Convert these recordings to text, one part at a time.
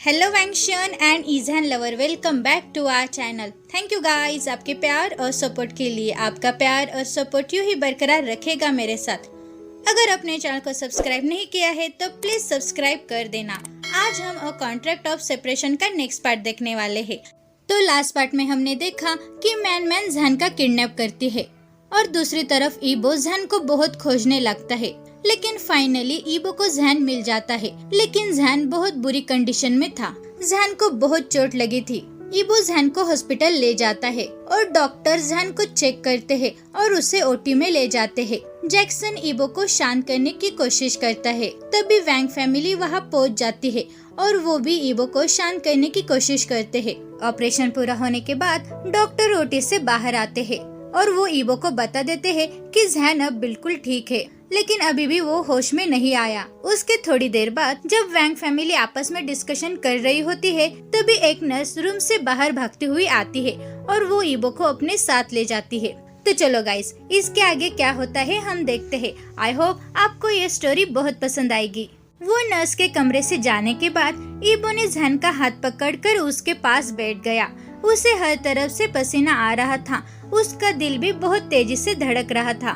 Hello वैंक्शन and ईजहान lover, welcome back to our channel. Thank you guys आपके प्यार और सपोर्ट के लिए। आपका प्यार और सपोर्ट यूं ही बरकरार रखेगा मेरे साथ। अगर अपने चैनल को सब्सक्राइब नहीं किया है तो प्लीज सब्सक्राइब कर देना। आज हम अ कॉन्ट्रैक्ट ऑफ सेपरेशन का नेक्स्ट पार्ट देखने वाले हैं। तो लास्ट पार्ट में हमने देखा कि मैन जहान का किडनैप करती है और दूसरी तरफ ईबो जहान को बहुत खोजने लगता है, लेकिन फाइनली ईबो को जहान मिल जाता है। लेकिन जहान बहुत बुरी कंडीशन में था। जहान को बहुत चोट लगी थी। ईबो जहान को हॉस्पिटल ले जाता है और डॉक्टर जहान को चेक करते हैं और उसे ओटी में ले जाते हैं। जैक्सन ईबो को शांत करने की कोशिश करता है, तभी वैंग फैमिली वहां पहुंच जाती है और वो भी ईबो को शांत करने की कोशिश करते हैं। ऑपरेशन पूरा होने के बाद डॉक्टर ओटी से बाहर आते हैं और वो ईबो को बता देते हैं कि जहान अब बिल्कुल ठीक है, लेकिन अभी भी वो होश में नहीं आया। उसके थोड़ी देर बाद जब वैंग फैमिली आपस में डिस्कशन कर रही होती है, तभी एक नर्स रूम से बाहर भागती हुई आती है और वो ईबो को अपने साथ ले जाती है। तो चलो गाइस, इसके आगे क्या होता है हम देखते हैं। आई होप आपको ये स्टोरी बहुत पसंद आएगी। वो नर्स के कमरे से जाने के बाद ईबो ने जहान का हाथ पकड़कर उसके पास बैठ गया। उसे हर तरफ से पसीना आ रहा था, उसका दिल भी बहुत तेजी से धड़क रहा था।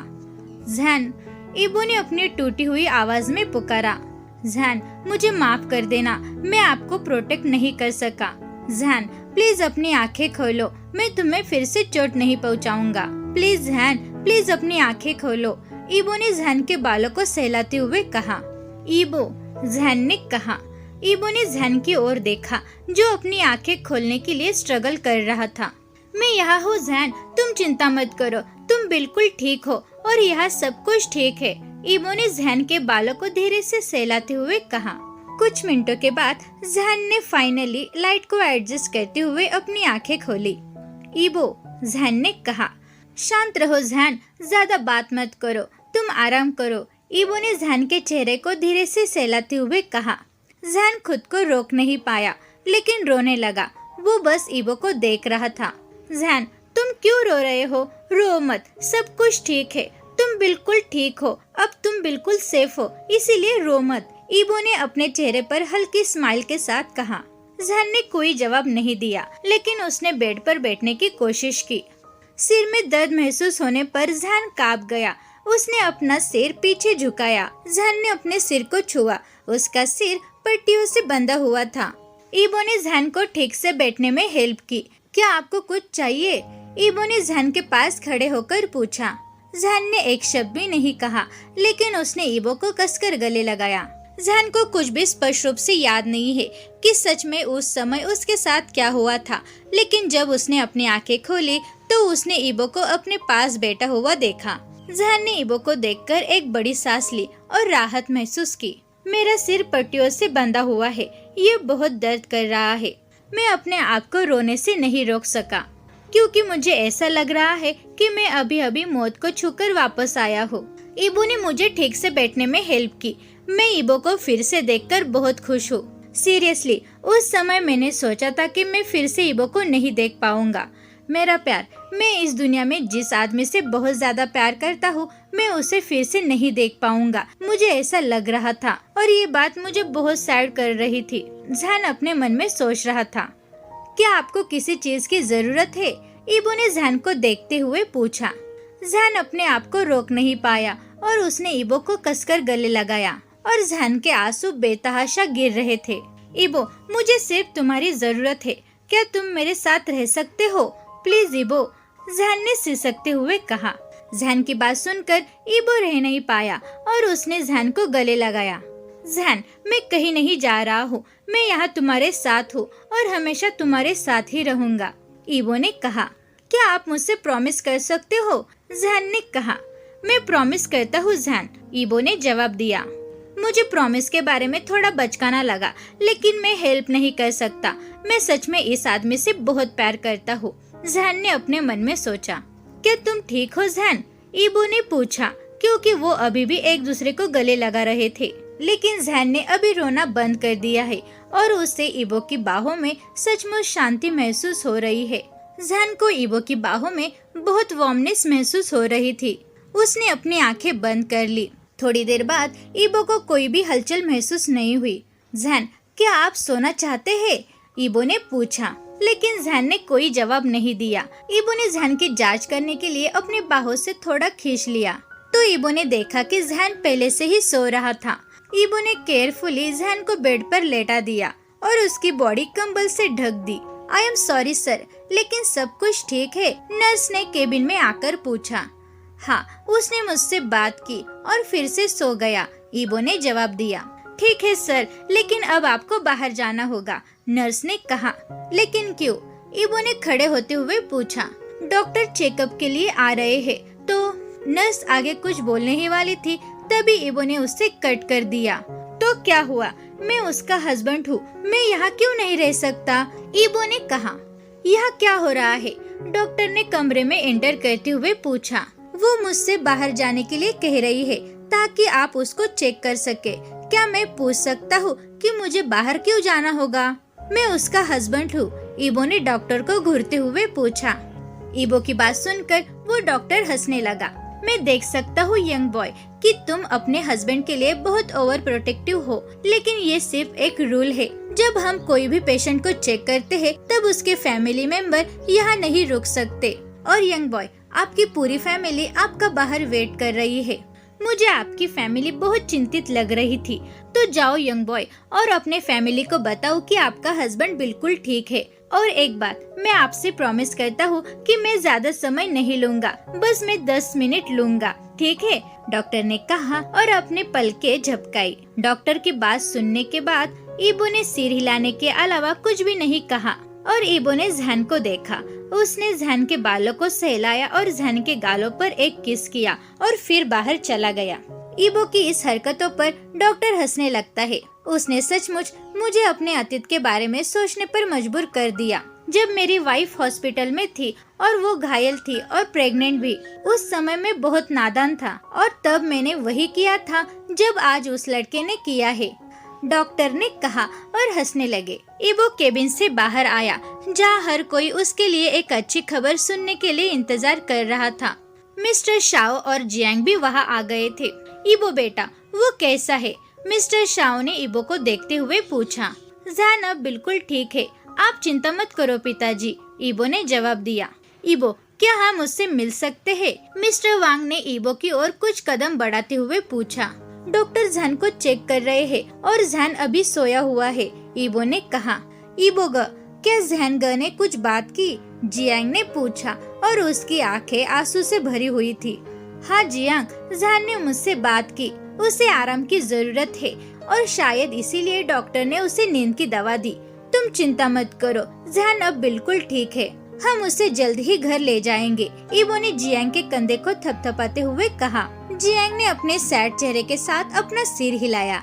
जहान, ईबो ने अपनी टूटी हुई आवाज में पुकारा। जहान, मुझे माफ कर देना, मैं आपको प्रोटेक्ट नहीं कर सका। जहान, प्लीज अपनी आंखें खोलो, मैं तुम्हें फिर से चोट नहीं पहुंचाऊंगा। प्लीज जहान, प्लीज अपनी आंखें खोलो। ईबो ने जहान के बालों को सहलाते हुए कहा। ईबो, जहान ने कहा। ईबो ने जहान की ओर देखा, जो अपनी आंखें खोलने के लिए स्ट्रगल कर रहा था। मैं यहाँ हूँ जहान, तुम चिंता मत करो, तुम बिल्कुल ठीक हो और यहाँ सब कुछ ठीक है। ईबो ने जहान के बालों को धीरे से सहलाते हुए कहा। कुछ मिनटों के बाद जहान ने फाइनली लाइट को एडजस्ट करते हुए अपनी आंखें खोली। ईबो, जहान ने कहा। शांत रहो जहान, ज्यादा बात मत करो, तुम आराम करो। ईबो ने जहान के चेहरे को धीरे से सहलाते हुए कहा। जहान खुद को रोक नहीं पाया, लेकिन रोने लगा। वो बस ईबो को देख रहा था। जहान, तुम क्यों रो रहे हो? रो मत, सब कुछ ठीक है, तुम बिल्कुल ठीक हो, अब तुम बिल्कुल सेफ हो, इसीलिए रो मत। ईबो ने अपने चेहरे पर हल्की स्माइल के साथ कहा। जहान ने कोई जवाब नहीं दिया, लेकिन उसने बेड पर बैठने की कोशिश की। सिर में दर्द महसूस होने पर जहान कांप गया। उसने अपना सिर पीछे झुकाया। जहान ने अपने सिर को छुआ, उसका सिर पट्टियों से बंधा हुआ था। ईबो ने जहान को ठीक से बैठने में हेल्प की। क्या आपको कुछ चाहिए? ईबो ने जहान के पास खड़े होकर पूछा। जहान ने एक शब्द भी नहीं कहा, लेकिन उसने ईबो को कसकर गले लगाया। जहान को कुछ भी स्पष्ट रूप से याद नहीं है कि सच में उस समय उसके साथ क्या हुआ था, लेकिन जब उसने अपनी आंखें खोली तो उसने ईबो को अपने पास बैठा हुआ देखा। जहान ने ईबो को देखकर एक बड़ी सांस ली और राहत महसूस की। मेरा सिर पट्टियों से बंधा हुआ है, ये बहुत दर्द कर रहा है। मैं अपने आप को रोने से नहीं रोक सका, क्योंकि मुझे ऐसा लग रहा है कि मैं अभी अभी मौत को छूकर वापस आया हूँ। ईबो ने मुझे ठीक से बैठने में हेल्प की। मैं ईबो को फिर से देखकर बहुत खुश हूँ। सीरियसली, उस समय मैंने सोचा था कि मैं फिर से ईबो को नहीं देख पाऊंगा। मेरा प्यार, मैं इस दुनिया में जिस आदमी से बहुत ज्यादा प्यार करता हूँ, मैं उसे फिर से नहीं देख पाऊंगा। मुझे ऐसा लग रहा था और ये बात मुझे बहुत सैड कर रही थी। जहान अपने मन में सोच रहा था। क्या आपको किसी चीज की जरूरत है? ईबो ने जहान को देखते हुए पूछा। जहान अपने आप को रोक नहीं पाया और उसने ईबो को कसकर गले लगाया और जहान के आंसू बेतहाशा गिर रहे थे। ईबो, मुझे सिर्फ तुम्हारी जरूरत है, क्या तुम मेरे साथ रह सकते हो? प्लीज ईबो, जहान ने सिसकते हुए कहा। जहान की बात सुनकर ईबो रह नहीं पाया और उसने जहान को गले लगाया। जहान, मैं कहीं नहीं जा रहा हूँ, मैं यहाँ तुम्हारे साथ हूँ और हमेशा तुम्हारे साथ ही रहूंगा। ईबो ने कहा। क्या आप मुझसे प्रॉमिस कर सकते हो? जहान ने कहा। मैं प्रॉमिस करता हूँ जहान, ईबो ने जवाब दिया। मुझे प्रॉमिस के बारे में थोड़ा बचकाना लगा, लेकिन मैं हेल्प नहीं कर सकता। मैं सच में इस आदमी से बहुत प्यार करता हूँ। जहान ने अपने मन में सोचा। क्या तुम ठीक हो जहान? ईबो ने पूछा, क्योंकि वो अभी भी एक दूसरे को गले लगा रहे थे। लेकिन जहान ने अभी रोना बंद कर दिया है और उसे ईबो की बाहों में सचमुच शांति महसूस हो रही है। जहान को ईबो की बाहों में बहुत वार्मनेस महसूस हो रही थी। उसने अपनी आंखें बंद कर ली। थोड़ी देर बाद ईबो को कोई भी हलचल महसूस नहीं हुई। जहान, क्या आप सोना चाहते हैं? ईबो ने पूछा, लेकिन जैन ने कोई जवाब नहीं दिया। ईबो ने जैन की जांच करने के लिए अपने बाहों से थोड़ा खींच लिया तो ईबो ने देखा कि जैन पहले से ही सो रहा था। ईबो ने केयरफुली जैन को बेड पर लेटा दिया और उसकी बॉडी कंबल से ढक दी। आई एम सॉरी सर, लेकिन सब कुछ ठीक है? नर्स ने केबिन में आकर पूछा। हाँ, उसने मुझसे बात की और फिर से सो गया, ईबो ने जवाब दिया। ठीक है सर, लेकिन अब आपको बाहर जाना होगा, नर्स ने कहा। लेकिन क्यों? ईबो ने खड़े होते हुए पूछा। डॉक्टर चेकअप के लिए आ रहे हैं। तो नर्स आगे कुछ बोलने ही वाली थी, तभी ईबो ने उससे कट कर दिया। तो क्या हुआ? मैं उसका हस्बैंड हूँ, मैं यहाँ क्यों नहीं रह सकता? ईबो ने कहा। यहाँ क्या हो रहा है? डॉक्टर ने कमरे में एंटर करते हुए पूछा। वो मुझसे बाहर जाने के लिए कह रही है ताकि आप उसको चेक कर सके। क्या मैं पूछ सकता हूँ कि मुझे बाहर क्यों जाना होगा? मैं उसका हस्बैंड हूँ, ईबो ने डॉक्टर को घूरते हुए पूछा। ईबो की बात सुनकर वो डॉक्टर हंसने लगा। मैं देख सकता हूँ यंग बॉय कि तुम अपने हस्बैंड के लिए बहुत ओवर प्रोटेक्टिव हो, लेकिन ये सिर्फ एक रूल है। जब हम कोई भी पेशेंट को चेक करते हैं तब उसके फैमिली मेंबर यहाँ नहीं रुक सकते। और यंग बॉय, आपकी पूरी फैमिली आपका बाहर वेट कर रही है। मुझे आपकी फैमिली बहुत चिंतित लग रही थी। तो जाओ यंग बॉय और अपने फैमिली को बताओ कि आपका हस्बैंड बिल्कुल ठीक है। और एक बात, मैं आपसे प्रॉमिस करता हूँ कि मैं ज्यादा समय नहीं लूंगा, बस मैं 10 मिनट लूंगा, ठीक है? डॉक्टर ने कहा और अपने पलकें झपकाई। डॉक्टर की बात सुनने के बाद ईबो ने सिर हिलाने के अलावा कुछ भी नहीं कहा और ईबो ने जैन को देखा। उसने जैन के बालों को सहलाया और जैन के गालों पर एक किस किया और फिर बाहर चला गया। ईबो की इस हरकतों पर डॉक्टर हंसने लगता है। उसने सचमुच मुझे अपने अतीत के बारे में सोचने पर मजबूर कर दिया। जब मेरी वाइफ हॉस्पिटल में थी और वो घायल थी और प्रेग्नेंट भी, उस समय मैं बहुत नादान था और तब मैंने वही किया था जब आज उस लड़के ने किया है, डॉक्टर ने कहा और हंसने लगे। ईबो केबिन से बाहर आया जहाँ हर कोई उसके लिए एक अच्छी खबर सुनने के लिए इंतजार कर रहा था। मिस्टर शाओ और जियांग भी वहाँ आ गए थे। ईबो बेटा, वो कैसा है? मिस्टर शाओ ने ईबो को देखते हुए पूछा। जैन अब बिल्कुल ठीक है, आप चिंता मत करो पिताजी, ईबो ने जवाब दिया। ईबो, क्या हम उससे मिल सकते हैं? मिस्टर वांग ने ईबो की ओर कुछ कदम बढ़ाते हुए पूछा। डॉक्टर जैन को चेक कर रहे हैं और जैन अभी सोया हुआ है, ईबो ने कहा। ईबो ग, क्या जैन ग ने कुछ बात की? जियांग ने पूछा और उसकी आंखें आंसू से भरी हुई थी। हाँ जियांग, जैन ने मुझसे बात की, उसे आराम की जरूरत है और शायद इसीलिए डॉक्टर ने उसे नींद की दवा दी। तुम चिंता मत करो, जैन अब बिल्कुल ठीक है, हम उसे जल्द ही घर ले जाएंगे, ईबो ने जियांग के कंधे को थपथपाते हुए कहा। जियांग ने अपने सैड चेहरे के साथ अपना सिर हिलाया।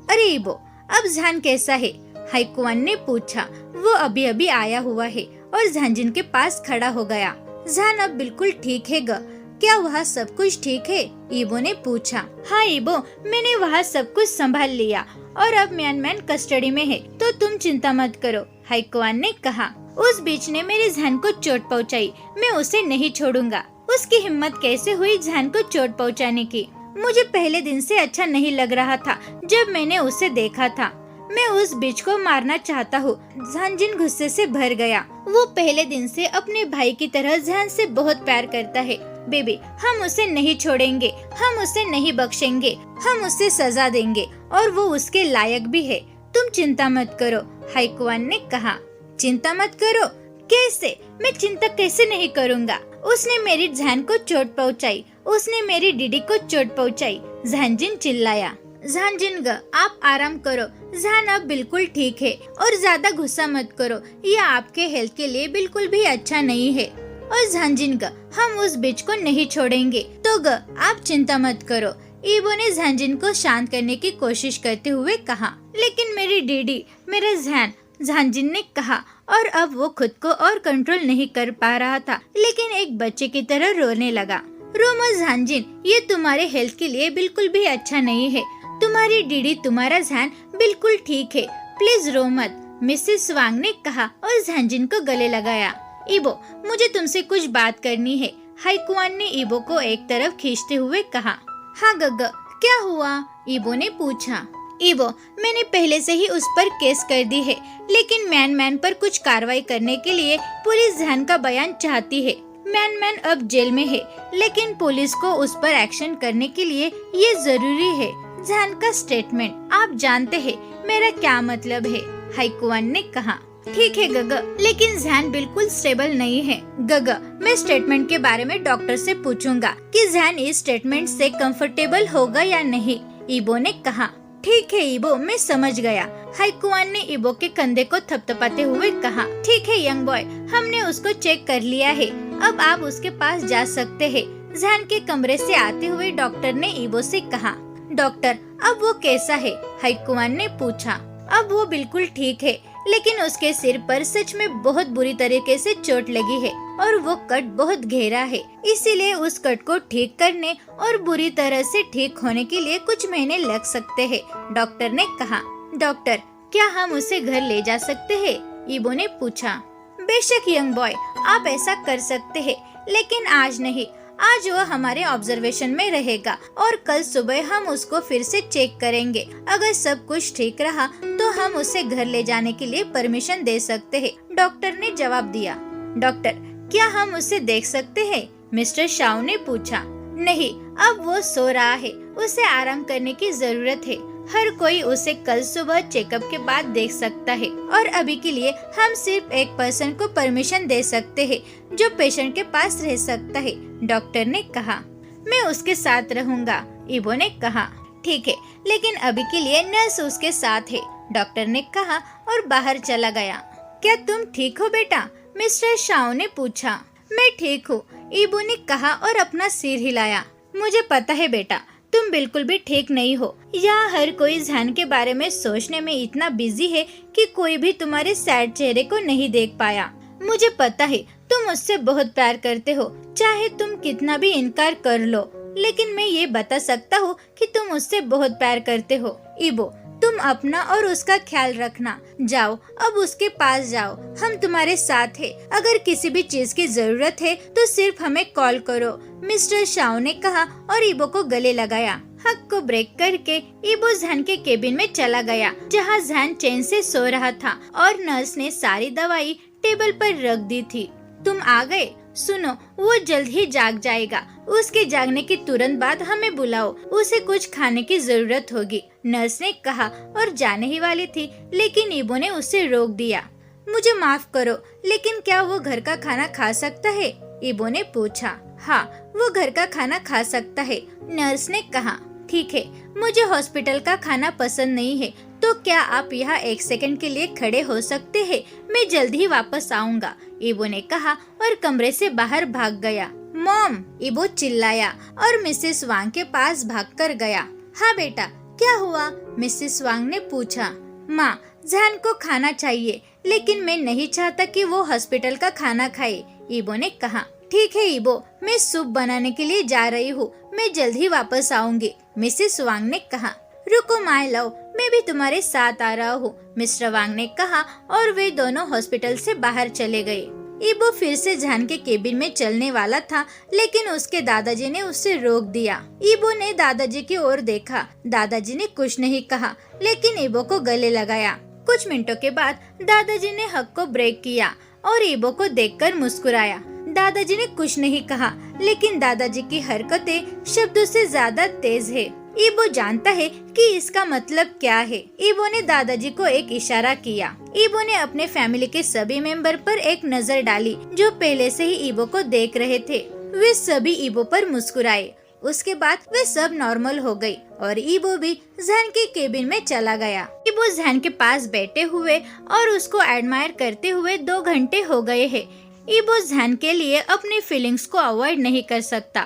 अरे ईबो, अब जैन कैसा है? हाइकुआन ने पूछा। वो अभी अभी आया हुआ है और झांजिन के पास खड़ा हो गया। जैन अब बिल्कुल ठीक है ग, क्या वहाँ सब कुछ ठीक है? ईबो ने पूछा। हाँ ईबो, मैंने वहाँ सब कुछ संभाल लिया और अब म्यानमैन कस्टडी में है, तो तुम चिंता मत करो, हाइकुआन ने कहा। उस बीच ने मेरे जैन को चोट पहुँचाई, मैं उसे नहीं छोड़ूंगा। उसकी हिम्मत कैसे हुई जैन को चोट पहुँचाने की? मुझे पहले दिन से अच्छा नहीं लग रहा था जब मैंने उसे देखा था। मैं उस बिच को मारना चाहता हूँ। झांजिन गुस्से से भर गया। वो पहले दिन से अपने भाई की तरह जैन से बहुत प्यार करता है। बेबी, हम उसे नहीं छोड़ेंगे, हम उसे नहीं बख्शेंगे, हम उसे सजा देंगे और वो उसके लायक भी है। तुम चिंता मत करो, हाइकुआन ने कहा। चिंता मत करो? कैसे? मैं चिंता कैसे नहीं करूँगा? उसने मेरी जैन को चोट पहुँचाई, उसने मेरी डीडी को चोट पहुँचाई, झांजिन चिल्लाया। झांजिन ग, आप आराम करो, जैन अब बिल्कुल ठीक है और ज्यादा गुस्सा मत करो, ये आपके हेल्थ के लिए बिल्कुल भी अच्छा नहीं है। और झांजिन ग, हम उस बिच को नहीं छोड़ेंगे, तो ग आप चिंता मत करो, ईबो ने झांजिन को शांत करने की कोशिश करते हुए कहा। लेकिन मेरी डीडी, मेरा जैन, झांजिन ने कहा और अब वो खुद को और कंट्रोल नहीं कर पा रहा था, लेकिन एक बच्चे की तरह रोने लगा। रो मत झांजिन, ये तुम्हारे हेल्थ के लिए बिल्कुल भी अच्छा नहीं है। तुम्हारी डीडी, तुम्हारा जैन बिल्कुल ठीक है, प्लीज रो मत, मिसेस वांग ने कहा और झांजिन को गले लगाया। ईबो, मुझे तुमसे कुछ बात करनी है, हाइकुआन ने ईबो को एक तरफ खींचते हुए कहा। हाँ गग्गा, क्या हुआ? ईबो ने पूछा। ईबो, मैंने पहले से ही उस पर केस कर दी है, लेकिन मैन पर कुछ कार्रवाई करने के लिए पुलिस जहान का बयान चाहती है। मैन अब जेल में है, लेकिन पुलिस को उस पर एक्शन करने के लिए ये जरूरी है। जहान का स्टेटमेंट, आप जानते हैं मेरा क्या मतलब है, हाइकुआन ने कहा। ठीक है गग, लेकिन जहान बिल्कुल स्टेबल नहीं है। गग, मैं स्टेटमेंट के बारे में डॉक्टर से पूछूंगा कि जहान इस स्टेटमेंट से कंफर्टेबल होगा या नहीं, ईबो ने कहा। ठीक है ईबो, मैं समझ गया, हाइकुआन ने ईबो के कंधे को थपथपाते हुए कहा। ठीक है यंग बॉय, हमने उसको चेक कर लिया है, अब आप उसके पास जा सकते हैं। जहान के कमरे से आते हुए डॉक्टर ने ईबो से कहा। डॉक्टर, अब वो कैसा है, हाइकुआन ने पूछा। अब वो बिल्कुल ठीक है, लेकिन उसके सिर पर सच में बहुत बुरी तरीके से चोट लगी है और वो कट बहुत गहरा है, इसीलिए उस कट को ठीक करने और बुरी तरह से ठीक होने के लिए कुछ महीने लग सकते हैं, डॉक्टर ने कहा। डॉक्टर, क्या हम उसे घर ले जा सकते हैं, ईबो ने पूछा। बेशक यंग बॉय, आप ऐसा कर सकते हैं, लेकिन आज नहीं। आज वो हमारे ऑब्जर्वेशन में रहेगा और कल सुबह हम उसको फिर से चेक करेंगे। अगर सब कुछ ठीक रहा तो हम उसे घर ले जाने के लिए परमिशन दे सकते हैं, डॉक्टर ने जवाब दिया। डॉक्टर, क्या हम उसे देख सकते हैं, मिस्टर शाओ ने पूछा। नहीं, अब वो सो रहा है, उसे आराम करने की जरूरत है। हर कोई उसे कल सुबह चेकअप के बाद देख सकता है और अभी के लिए हम सिर्फ एक पर्सन को परमिशन दे सकते हैं जो पेशेंट के पास रह सकता है, डॉक्टर ने कहा। मैं उसके साथ रहूंगा, ईबो ने कहा। ठीक है, लेकिन अभी के लिए नर्स उसके साथ है, डॉक्टर ने कहा और बाहर चला गया। क्या तुम ठीक हो बेटा, मिस्टर शाओ ने पूछा। मैं ठीक हूँ, ईबो ने कहा और अपना सिर हिलाया। मुझे पता है बेटा, तुम बिल्कुल भी ठीक नहीं हो। यहाँ हर कोई जहान के बारे में सोचने में इतना बिजी है कि कोई भी तुम्हारे सैड चेहरे को नहीं देख पाया। मुझे पता है तुम उससे बहुत प्यार करते हो, चाहे तुम कितना भी इनकार कर लो, लेकिन मैं ये बता सकता हूँ कि तुम उससे बहुत प्यार करते हो। ईबो, तुम अपना और उसका ख्याल रखना। जाओ, अब उसके पास जाओ, हम तुम्हारे साथ हैं। अगर किसी भी चीज की जरूरत है तो सिर्फ हमें कॉल करो, मिस्टर शाओ ने कहा और ईबो को गले लगाया। हक को ब्रेक करके ईबो जहान के केबिन में चला गया, जहाँ जहान चैन से सो रहा था और नर्स ने सारी दवाई टेबल पर रख दी थी। तुम आ गए, सुनो, वो जल्द ही जाग जाएगा। उसके जागने के तुरंत बाद हमें बुलाओ, उसे कुछ खाने की जरूरत होगी, नर्स ने कहा और जाने ही वाली थी, लेकिन ईबो ने उसे रोक दिया। मुझे माफ करो, लेकिन क्या वो घर का खाना खा सकता है, ईबो ने पूछा। हाँ, वो घर का खाना खा सकता है, नर्स ने कहा। ठीक है, मुझे हॉस्पिटल का खाना पसंद नहीं है, तो क्या आप यहाँ एक सेकंड के लिए खड़े हो सकते हैं, मैं जल्द ही वापस आऊंगा, ईबो ने कहा और कमरे से बाहर भाग गया। मॉम, ईबो चिल्लाया और मिसेस वांग के पास भागकर गया। हाँ बेटा, क्या हुआ, मिसेस वांग ने पूछा। माँ, जहान को खाना चाहिए, लेकिन मैं नहीं चाहता कि वो हॉस्पिटल का खाना खाए, ईबो ने कहा। ठीक है ईबो, मैं सूप बनाने के लिए जा रही हूँ, मैं जल्द ही वापस आऊंगी, मिसेस वांग ने कहा। रुको माय लव, मैं भी तुम्हारे साथ आ रहा हूँ, मिस्टर वांग ने कहा और वे दोनों हॉस्पिटल से बाहर चले गए। ईबो फिर से जहान के केबिन में चलने वाला था, लेकिन उसके दादाजी ने उसे रोक दिया। ईबो ने दादाजी की ओर देखा, दादाजी ने कुछ नहीं कहा, लेकिन ईबो को गले लगाया। कुछ मिनटों के बाद दादाजी ने हक को ब्रेक किया और ईबो को देखकर मुस्कुराया। दादाजी ने कुछ नहीं कहा, लेकिन दादाजी की हरकतें शब्दों से ज्यादा तेज है। ईबो जानता है कि इसका मतलब क्या है। ईबो ने दादाजी को एक इशारा किया। ईबो ने अपने फैमिली के सभी मेंबर पर एक नजर डाली जो पहले से ही ईबो को देख रहे थे। वे सभी ईबो पर मुस्कुराए। उसके बाद वे सब नॉर्मल हो गई और ईबो भी जहान के केबिन में चला गया। ईबो जहान के पास बैठे हुए और उसको एडमायर करते हुए 2 घंटे हो गए हैं। ईबो जहान के लिए अपनी फीलिंग्स को अवॉइड नहीं कर सकता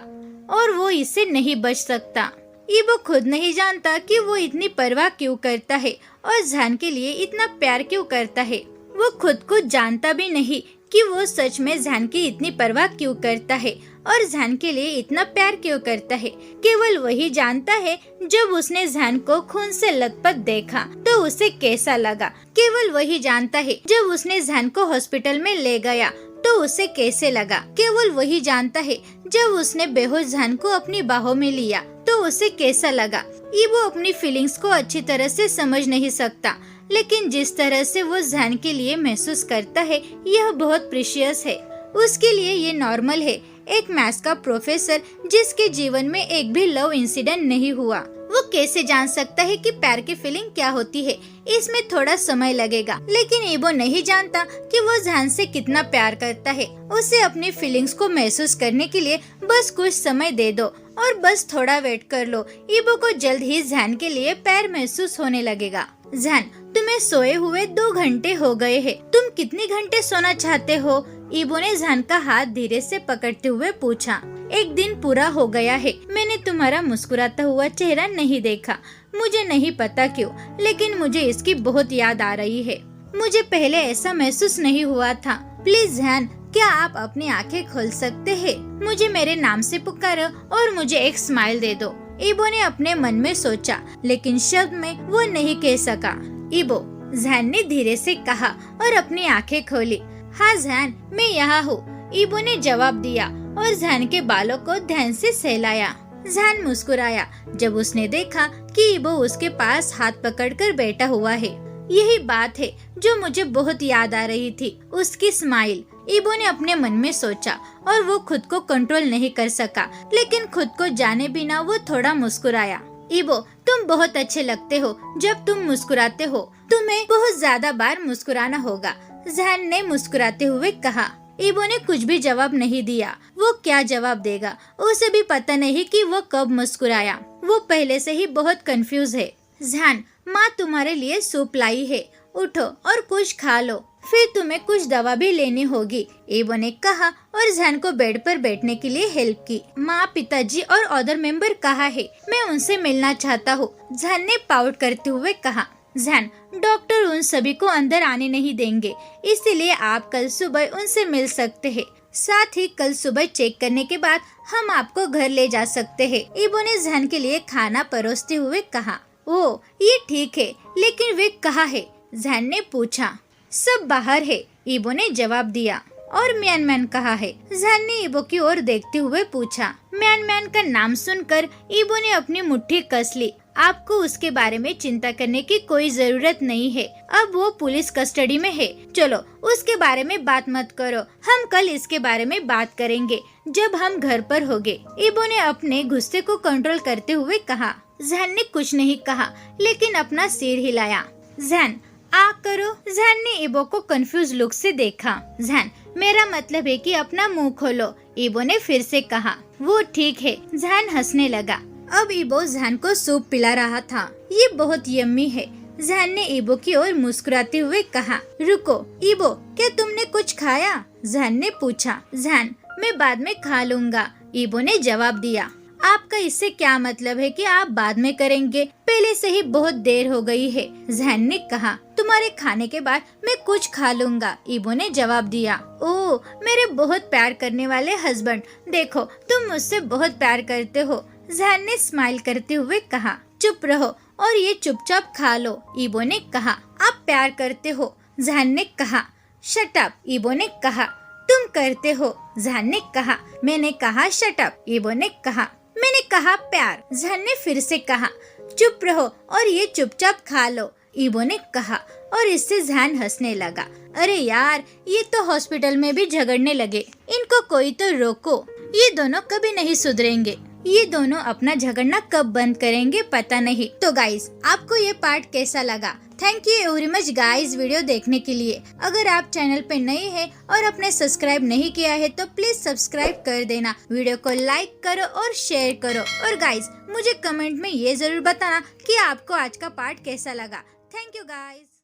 और वो इससे नहीं बच सकता। ईबो खुद नहीं जानता कि वो इतनी परवाह क्यों करता है और जहान के लिए इतना प्यार क्यों करता है। वो खुद को जानता भी नहीं कि वो सच में जहान की इतनी परवाह क्यों करता है और जहान के लिए इतना प्यार क्यों करता है। केवल वही जानता है। जब उसने जहान को खून से लथपथ देखा तो उसे कैसा लगा। केवल वही जानता है। जब उसने जहान को हॉस्पिटल में ले गया तो उसे कैसे लगा। केवल वही जानता है। जब उसने बेहोश जहान को अपनी बाहों में लिया तो उसे कैसा लगा। ईबो अपनी फीलिंग्स को अच्छी तरह से समझ नहीं सकता, लेकिन जिस तरह से वो जैन के लिए महसूस करता है यह बहुत प्रीशियस है। उसके लिए ये नॉर्मल है। एक मैथ्स का प्रोफेसर जिसके जीवन में एक भी लव इंसिडेंट नहीं हुआ, वो कैसे जान सकता है कि प्यार की फीलिंग क्या होती है। इसमें थोड़ा समय लगेगा, लेकिन ईबो नहीं जानता कि वो जैन से कितना प्यार करता है। उसे अपनी फीलिंग्स को महसूस करने के लिए बस कुछ समय दे दो और बस थोड़ा वेट कर लो। ईबो को जल्द ही जैन के लिए प्यार महसूस होने लगेगा। जैन, तुम्हें सोए हुए 2 घंटे हो गए हैं। तुम कितने घंटे सोना चाहते हो? ईबो ने जैन का हाथ धीरे से पकड़ते हुए पूछा। 1 दिन पूरा हो गया है। मैंने तुम्हारा मुस्कुराता हुआ चेहरा नहीं देखा। मुझे नहीं पता क्यों, लेकिन मुझे इसकी बहुत याद आ रही है। मुझे पहले ऐसा महसूस नहीं हुआ था। प्लीज जैन, क्या आप अपनी आंखें खोल सकते हैं? मुझे मेरे नाम से पुकारो और मुझे एक स्माइल दे दो। ईबो ने अपने मन में सोचा, लेकिन शब्द में वो नहीं कह सका। ईबो, जैन ने धीरे से कहा और अपनी आंखें खोली। हाँ जैन, मैं यहाँ हूँ, ईबो ने जवाब दिया और जैन के बालों को ध्यान से सहलाया। जैन मुस्कुराया जब उसने देखा कि ईबो उसके पास हाथ पकड़कर बैठा हुआ है। यही बात है जो मुझे बहुत याद आ रही थी, उसकी स्माइल। ईबो ने अपने मन में सोचा और वो खुद को कंट्रोल नहीं कर सका, लेकिन खुद को जाने बिना वो थोड़ा मुस्कुराया। ईबो, तुम बहुत अच्छे लगते हो जब तुम मुस्कुराते हो। तुम्हें बहुत ज्यादा बार मुस्कुराना होगा, जैन ने मुस्कुराते हुए कहा। ईबो ने कुछ भी जवाब नहीं दिया। वो क्या जवाब देगा? उसे भी पता नहीं कि वो कब मुस्कुराया। वो पहले से ही बहुत कंफ्यूज है। जैन, माँ तुम्हारे लिए सूप लाई है, उठो और कुछ खा लो, फिर तुम्हें कुछ दवा भी लेनी होगी, ईबो ने कहा और जैन को बेड पर बैठने के लिए हेल्प की। माँ, पिताजी और अदर मेंबर कहाँ है? मैं उनसे मिलना चाहता हूँ, जैन ने पाउट करते हुए कहा। जैन, डॉक्टर उन सभी को अंदर आने नहीं देंगे, इसलिए आप कल सुबह उनसे मिल सकते हैं। साथ ही कल सुबह चेक करने के बाद हम आपको घर ले जा सकते हैं, ईबो ने जैन के लिए खाना परोसते हुए कहा। ओह, ये ठीक है, लेकिन वे कहाँ है? जैन ने पूछा। सब बाहर है, ईबो ने जवाब दिया। और म्यान मैन कहाँ है? जैन ने ईबो की ओर देखते हुए पूछा। म्यान मैन का नाम सुनकर ईबो ने अपनी मुट्ठी कस ली। आपको उसके बारे में चिंता करने की कोई जरूरत नहीं है, अब वो पुलिस कस्टडी में है। चलो उसके बारे में बात मत करो, हम कल इसके बारे में बात करेंगे जब हम घर पर होंगे, ईबो ने अपने गुस्से को कंट्रोल करते हुए कहा। जैन ने कुछ नहीं कहा, लेकिन अपना सिर हिलाया। जैन, आ करो। जैन ने ईबो को कंफ्यूज लुक से देखा। जैन, मेरा मतलब है कि अपना मुंह खोलो, ईबो ने फिर से कहा। वो ठीक है, जैन हंसने लगा। अब ईबो जैन को सूप पिला रहा था। ये बहुत यम्मी है, जैन ने ईबो की ओर मुस्कुराते हुए कहा। रुको ईबो, क्या तुमने कुछ खाया? जैन ने पूछा। जैन, मैं बाद में खा लूँगा, ईबो ने जवाब दिया। आपका इससे क्या मतलब है कि आप बाद में करेंगे? पहले से ही बहुत देर हो गई है, जैन ने कहा। तुम्हारे खाने के बाद मैं कुछ खा लूँगा, ईबो ने जवाब दिया। ओह, मेरे बहुत प्यार करने वाले हस्बैंड, देखो तुम मुझसे बहुत प्यार करते हो, जैन ने स्माइल करते हुए कहा। चुप रहो और ये चुपचाप खा लो, ईबो ने कहा। आप प्यार करते हो, जैन ने कहा। शट अप, ईबो ने कहा। तुम करते हो, जैन ने कहा। मैंने कहा शट अप, ईबो ने कहा। मैंने कहा प्यार, जैन ने फिर से कहा। चुप रहो और ये चुपचाप खा लो, ईबो ने कहा और इससे जैन हंसने लगा। अरे यार, ये तो हॉस्पिटल में भी झगड़ने लगे, इनको कोई तो रोको, ये दोनों कभी नहीं सुधरेंगे। ये दोनों अपना झगड़ना कब बंद करेंगे पता नहीं। तो गाइस, आपको ये पार्ट कैसा लगा? Thank you every much guys video देखने के लिए। अगर आप चैनल पे नए हैं और आपने सब्सक्राइब नहीं किया है तो प्लीज सब्सक्राइब कर देना, वीडियो को लाइक करो और शेयर करो। और गाइस, मुझे कमेंट में ये जरूर बताना कि आपको आज का पार्ट कैसा लगा। Thank you guys.